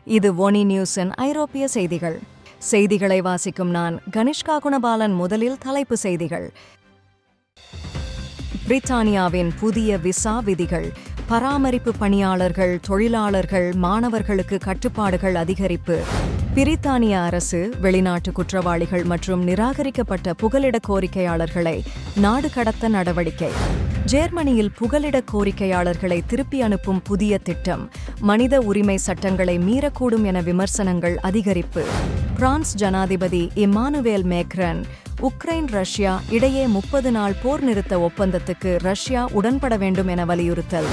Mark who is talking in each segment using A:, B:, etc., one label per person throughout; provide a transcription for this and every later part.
A: இது ஒனி நியூஸின் ஐரோப்பிய செய்திகள். செய்திகளை வாசிக்கும் நான் கனிஷ்கா குணபாலன். முதலில் தலைப்பு செய்திகள். பிரித்தானியாவின் புதிய விசா விதிகள். பராமரிப்பு பணியாளர்கள், தொழிலாளர்கள், மாணவர்களுக்கு கட்டுப்பாடுகள் அதிகரிப்பு. பிரித்தானிய அரசு வெளிநாட்டு குற்றவாளிகள் மற்றும் நிராகரிக்கப்பட்ட புகலிட கோரிக்கையாளர்களை நாடு கடத்த நடவடிக்கை. ஜெர்மனியில் புகலிட கோரிக்கையாளர்களை திருப்பி அனுப்பும் புதிய திட்டம் மனித உரிமை சட்டங்களை மீறக்கூடும் என விமர்சனங்கள் அதிகரிப்பு. பிரான்ஸ் ஜனாதிபதி இம்மானுவேல் மேக்ரன் உக்ரைன் ரஷ்யா இடையே 30 நாள் போர் நிறுத்த ஒப்பந்தத்துக்கு ரஷ்யா உடன்பட வேண்டும் என வலியுறுத்தல்.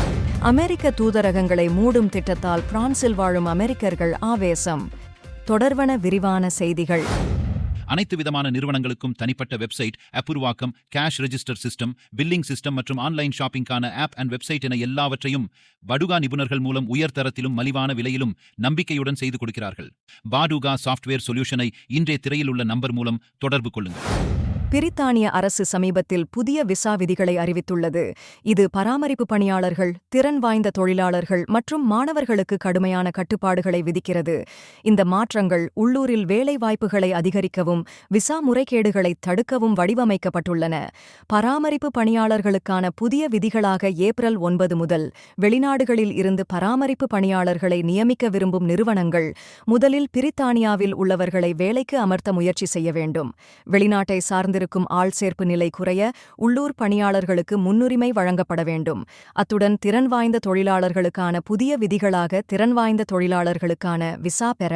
A: அமெரிக்க தூதரகங்களை மூடும் திட்டத்தால் பிரான்சில் வாழும் அமெரிக்கர்கள் ஆவேசம். தொடர்வன விரிவான செய்திகள்.
B: அனைத்து விதமான நிறுவனங்களுக்கும் தனிப்பட்ட வெப்சைட், ஆப் உருவாக்கம், cash register system, billing system மற்றும் ஆன்லைன் ஷாப்பிங்கான ஆப் அண்ட் வெப்சைட் என எல்லாவற்றையும் படுகா நிபுணர்கள் மூலம் உயர்தரத்திலும் மலிவான விலையிலும் நம்பிக்கையுடன் செய்து கொடுக்கிறார்கள். பாடுகா சாஃப்ட்வேர் சொல்யூஷனை இன்றைய திரையில் உள்ள நம்பர் மூலம் தொடர்பு கொள்ளுங்கள்.
A: பிரித்தானிய அரசு சமீபத்தில் புதிய விசா விதிகளை அறிவித்துள்ளது. இது பராமரிப்பு பணியாளர்கள், திறன் வாய்ந்த தொழிலாளர்கள் மற்றும் மாணவர்களுக்கு கடுமையான கட்டுப்பாடுகளை விதிக்கிறது. இந்த மாற்றங்கள் உள்ளூரில் வேலை வாய்ப்புகளை அதிகரிக்கவும் விசா முறைகேடுகளை தடுக்கவும் வடிவமைக்கப்பட்டுள்ளன. பராமரிப்பு பணியாளர்களுக்கான புதிய விதிகளாக ஏப்ரல் 9 முதல் வெளிநாடுகளில் இருந்து பராமரிப்பு பணியாளர்களை நியமிக்க விரும்பும் நிறுவனங்கள் முதலில் பிரித்தானியாவில் உள்ளவர்களை வேலைக்கு அமர்த்த முயற்சி செய்ய வேண்டும். வெளிநாட்டை சார்ந்து இருக்கும் ஆள் சேர்ப்பு நிலை குறைய உள்ளூர் பணியாளர்களுக்கு முன்னுரிமை வழங்கப்பட வேண்டும். அத்துடன் திறன் வாய்ந்த தொழிலாளர்களுக்கான புதிய விதிகளாக திறன் வாய்ந்த தொழிலாளர்களுக்கான விசா பெற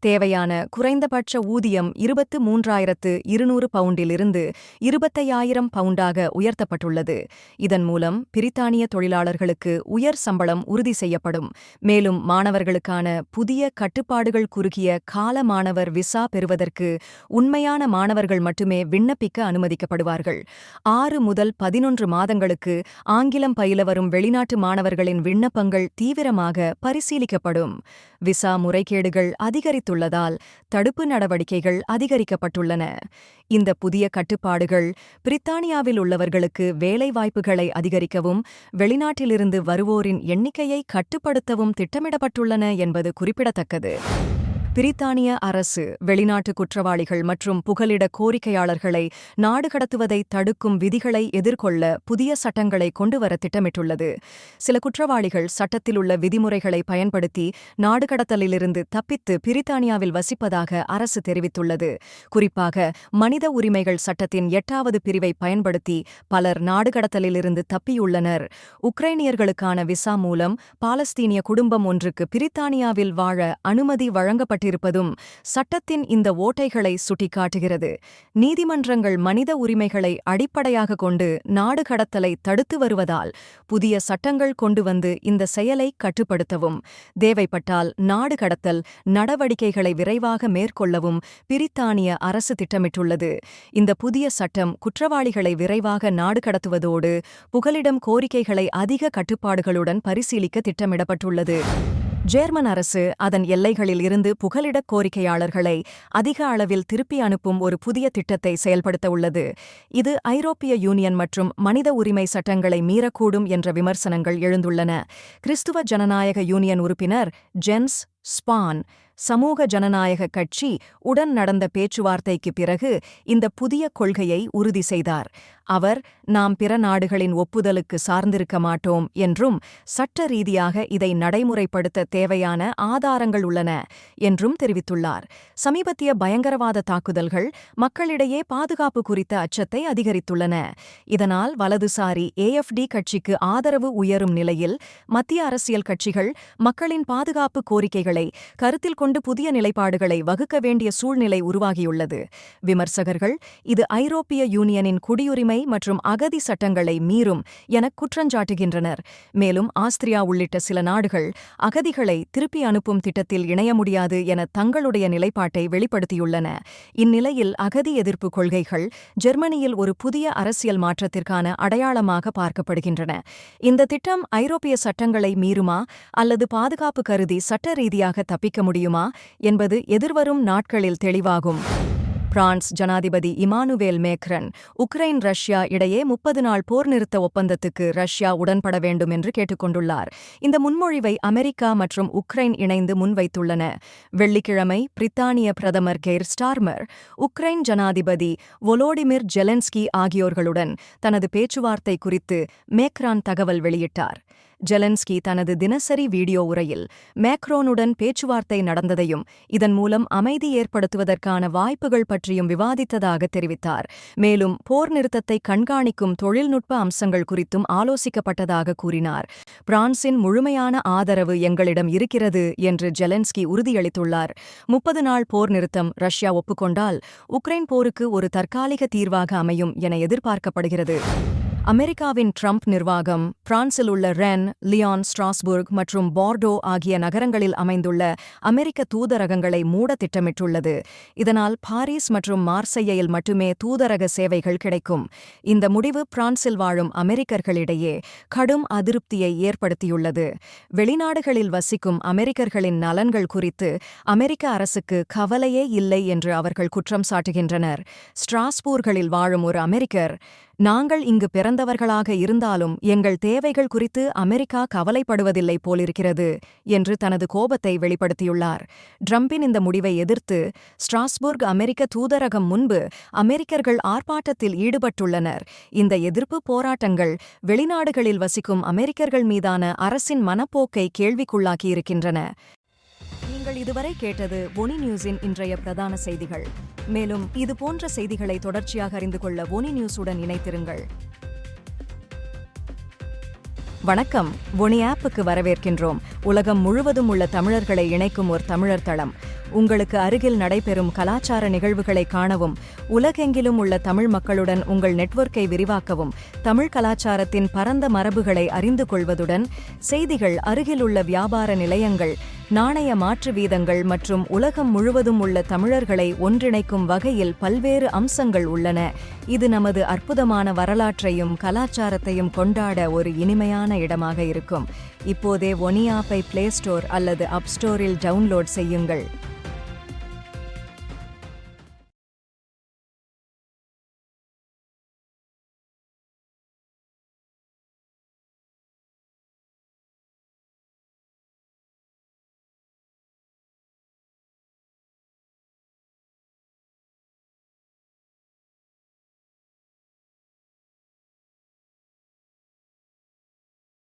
A: தேவையான குறைந்தபட்ச ஊதியம் 23,200 பவுண்டிலிருந்து 25,000 பவுண்டாக உயர்த்தப்பட்டுள்ளது. இதன் மூலம் பிரித்தானிய தொழிலாளர்களுக்கு உயர் சம்பளம் உறுதி செய்யப்படும். மேலும் மாணவர்களுக்கான புதிய கட்டுப்பாடுகள் குறுகிய கால மாணவர் விசா பெறுவதற்கு உண்மையான மாணவர்கள் மட்டுமே விண்ணப்பிக்க அனுமதிக்கப்படுவார்கள். 6 முதல் 11 மாதங்களுக்கு ஆங்கிலம் பயில வரும் வெளிநாட்டு மாணவர்களின் விண்ணப்பங்கள் தீவிரமாக பரிசீலிக்கப்படும். விசா முறைகேடுகள் அதிகரித்துள்ளதால் தடுப்பு நடவடிக்கைகள் அதிகரிக்கப்பட்டுள்ளன. இந்த புதிய கட்டுப்பாடுகள் பிரித்தானியாவில் உள்ளவர்களுக்கு வேலை வாய்ப்புகளை அதிகரிக்கவும் வெளிநாட்டிலிருந்து வருவோரின் எண்ணிக்கையை கட்டுப்படுத்தவும் திட்டமிடப்பட்டுள்ளன என்பது குறிப்பிடத்தக்கது. பிரித்தானிய அரசு வெளிநாட்டு குற்றவாளிகள் மற்றும் புகலிட கோரிக்கையாளர்களை நாடு கடத்துவதை தடுக்கும் விதிகளை எதிர்கொள்ள புதிய சட்டங்களை கொண்டுவர திட்டமிட்டுள்ளது. சில குற்றவாளிகள் சட்டத்தில் உள்ள விதிமுறைகளை பயன்படுத்தி நாடு கடத்தலிலிருந்து தப்பித்து பிரித்தானியாவில் வசிப்பதாக அரசு தெரிவித்துள்ளது. குறிப்பாக மனித உரிமைகள் சட்டத்தின் 8வது பிரிவை பயன்படுத்தி பலர் நாடு கடத்தலிலிருந்து தப்பியுள்ளனர். உக்ரைனியர்களுக்கான விசா மூலம் பாலஸ்தீனிய குடும்பம் ஒன்றுக்கு பிரித்தானியாவில் வாழ அனுமதி வழங்கப்பட்டிருப்பதும் சட்டத்தின் இந்த ஓட்டைகளை சுட்டிக்காட்டுகிறது. நீதிமன்றங்கள் மனித உரிமைகளை அடிப்படையாக கொண்டு நாடு கடத்தலை தடுத்து வருவதால் புதிய சட்டங்கள் கொண்டு வந்து இந்த செயலை கட்டுப்படுத்தவும் தேவைப்பட்டால் நாடு கடத்தல் நடவடிக்கைகளை விரைவாக மேற்கொள்ளவும் பிரித்தானிய அரசு திட்டமிட்டுள்ளது. இந்த புதிய சட்டம் குற்றவாளிகளை விரைவாக நாடு கடத்துவதோடு புகலிடம் கோரிக்கைகளை அதிக கட்டுப்பாடுகளுடன் பரிசீலிக்க திட்டமிடப்பட்டுள்ளது. ஜெர்மன் அரசு அதன் எல்லைகளில் இருந்து புகலிட கோரிக்கையாளர்களை அதிக அளவில் திருப்பி அனுப்பும் ஒரு புதிய திட்டத்தை செயல்படுத்த உள்ளது. இது ஐரோப்பிய யூனியன் மற்றும் மனித உரிமை சட்டங்களை மீறக்கூடும் என்ற விமர்சனங்கள் எழுந்துள்ளன. கிறிஸ்துவ ஜனநாயக யூனியன் உறுப்பினர் ஜென்ஸ் ஸ்பான் சமூக ஜனநாயக கட்சி உடன் நடந்த பேச்சுவார்த்தைக்கு பிறகு இந்த புதிய கொள்கையை உறுதி செய்தார். அவர், நாம் பிற நாடுகளின் ஒப்புதலுக்கு சார்ந்திருக்க மாட்டோம் என்றும் சட்ட ரீதியாக இதை நடைமுறைப்படுத்த தேவையான ஆதாரங்கள் உள்ளன என்றும் தெரிவித்துள்ளார். சமீபத்திய பயங்கரவாத தாக்குதல்கள் மக்களிடையே பாதுகாப்பு குறித்த அச்சத்தை அதிகரித்துள்ளன. இதனால் வலதுசாரி AFD கட்சிக்கு ஆதரவு உயரும் நிலையில் மத்திய அரசியல் கட்சிகள் மக்களின் பாதுகாப்பு கோரிக்கைகளை கருத்தில் கொண்டு புதிய நிலைப்பாடுகளை வகுக்க வேண்டிய சூழ்நிலை உருவாகியுள்ளது. விமர்சகர்கள் இது ஐரோப்பிய யூனியனின் குடியுரிமை மற்றும் அகதி சட்டங்களை மீறும் என குற்றஞ்சாட்டுகின்றனர். மேலும் ஆஸ்திரியா உள்ளிட்ட சில நாடுகள் அகதிகளை திருப்பி அனுப்பும் திட்டத்தில் இணைய முடியாது என தங்களுடைய நிலைப்பாட்டை வெளிப்படுத்தியுள்ளன. இந்நிலையில் அகதி எதிர்ப்பு கொள்கைகள் ஜெர்மனியில் ஒரு புதிய அரசியல் மாற்றத்திற்கான அடையாளமாக பார்க்கப்படுகின்றன. இந்த திட்டம் ஐரோப்பிய சட்டங்களை மீறுமா அல்லது பாதுகாப்பு கருதி சட்ட ரீதியாக தப்பிக்க முடியுமா என்பது எதிர்வரும் நாட்களில் தெளிவாகும். பிரான்ஸ் ஜனாதிபதி இமானுவேல் மேக்ரன் உக்ரைன் ரஷ்யா இடையே 30 நாள் போர் நிறுத்த ஒப்பந்தத்துக்கு ரஷ்யா உடன்பட வேண்டும் என்று கேட்டுக்கொண்டுள்ளார். இந்த முன்மொழிவை அமெரிக்கா மற்றும் உக்ரைன் இணைந்து முன்வைத்துள்ளன. வெள்ளிக்கிழமை பிரித்தானிய பிரதமர் கெய்ர் ஸ்டார்மர் உக்ரைன் ஜனாதிபதி வோலோடிமிர் ஜெலன்ஸ்கி ஆகியோர்களுடன் தனது பேச்சுவார்த்தை குறித்து மேக்ரான் தகவல் வெளியிட்டார். ஜெலன்ஸ்கி தனது தினசரி வீடியோ உரையில் மேக்ரோனுடன் பேச்சுவார்த்தை நடந்ததையும் இதன் மூலம் அமைதி ஏற்படுத்துவதற்கான வாய்ப்புகள் பற்றியும் விவாதித்ததாக தெரிவித்தார். மேலும் போர் நிறுத்தத்தை கண்காணிக்கும் தொழில்நுட்ப அம்சங்கள் குறித்தும் ஆலோசிக்கப்பட்டதாக கூறினார். பிரான்சின் முழுமையான ஆதரவு எங்களிடம் இருக்கிறது என்று ஜெலன்ஸ்கி உறுதியளித்துள்ளார். 30 நாள் போர் நிறுத்தம் ரஷ்யா ஒப்புக்கொண்டால் உக்ரைன் போருக்கு ஒரு தற்காலிக தீர்வாக அமையும் என எதிர்பார்க்கப்படுகிறது. அமெரிக்காவின் ட்ரம்ப் நிர்வாகம் பிரான்சில் உள்ள ரென், லியான், ஸ்ட்ராஸ்புர்க் மற்றும் போர்டோ ஆகிய நகரங்களில் அமைந்துள்ள அமெரிக்க தூதரகங்களை மூட திட்டமிட்டுள்ளது. இதனால் பாரிஸ் மற்றும் மார்செய்யில் மட்டுமே தூதரக சேவைகள் கிடைக்கும். இந்த முடிவு பிரான்சில் வாழும் அமெரிக்கர்களிடையே கடும் அதிருப்தியை ஏற்படுத்தியுள்ளது. வெளிநாடுகளில் வசிக்கும் அமெரிக்கர்களின் நலன்கள் குறித்து அமெரிக்க அரசுக்கு கவலையே இல்லை என்று அவர்கள் குற்றம் சாட்டுகின்றனர். ஸ்ட்ராஸ்பூர்களில் வாழும் ஒரு அமெரிக்கர், நாங்கள் இங்கு பிறந்தவர்களாக இருந்தாலும் எங்கள் தேவைகள் குறித்து அமெரிக்கா கவலைப்படுவதில்லை போலிருக்கிறது என்று தனது கோபத்தை வெளிப்படுத்தியுள்ளார். ட்ரம்பின் இந்த முடிவை எதிர்த்து ஸ்ட்ராஸ்புர்க் அமெரிக்க தூதரகம் முன்பு அமெரிக்கர்கள் ஆர்ப்பாட்டத்தில் ஈடுபட்டுள்ளனர். இந்த எதிர்ப்பு போராட்டங்கள் வெளிநாடுகளில் வசிக்கும் அமெரிக்கர்கள் மீதான அரசின் மனப்போக்கை கேள்விக்குள்ளாக்கியிருக்கின்றன. நீங்கள் இதுவரை கேட்டது ஒனி நியூஸின் இன்றைய பிரதான செய்திகள். மேலும் இதுபோன்ற செய்திகளை தொடர்ச்சியாக அறிந்து கொள்ள ஒனி நியூஸுடன் இணைத்திருங்கள். வணக்கம். ஒனி ஆப்புக்கு வரவேற்கின்றோம். உலகம் முழுவதும் உள்ள தமிழர்களை இணைக்கும் ஒரு தமிழர் தளம். உங்களுக்கு அருகில் நடைபெறும் கலாச்சார நிகழ்வுகளை காணவும், உலகெங்கிலும் உள்ள தமிழ் மக்களுடன் உங்கள் நெட்வொர்க்கை விரிவாக்கவும், தமிழ் கலாச்சாரத்தின் பரந்த மரபுகளை அறிந்து கொள்வதுடன் செய்திகள், அருகிலுள்ள வியாபார நிலையங்கள், நாணய மாற்று வீதங்கள் மற்றும் உலகம் முழுவதும் உள்ள தமிழர்களை ஒன்றிணைக்கும் வகையில் பல்வேறு அம்சங்கள் உள்ளன. இது நமது அற்புதமான வரலாற்றையும் கலாச்சாரத்தையும் கொண்டாட ஒரு இனிமையான இடமாக இருக்கும். இப்போதே ஒனி ஆப்பை பிளே ஸ்டோர் அல்லது அப் ஸ்டோரில் டவுன்லோட் செய்யுங்கள்.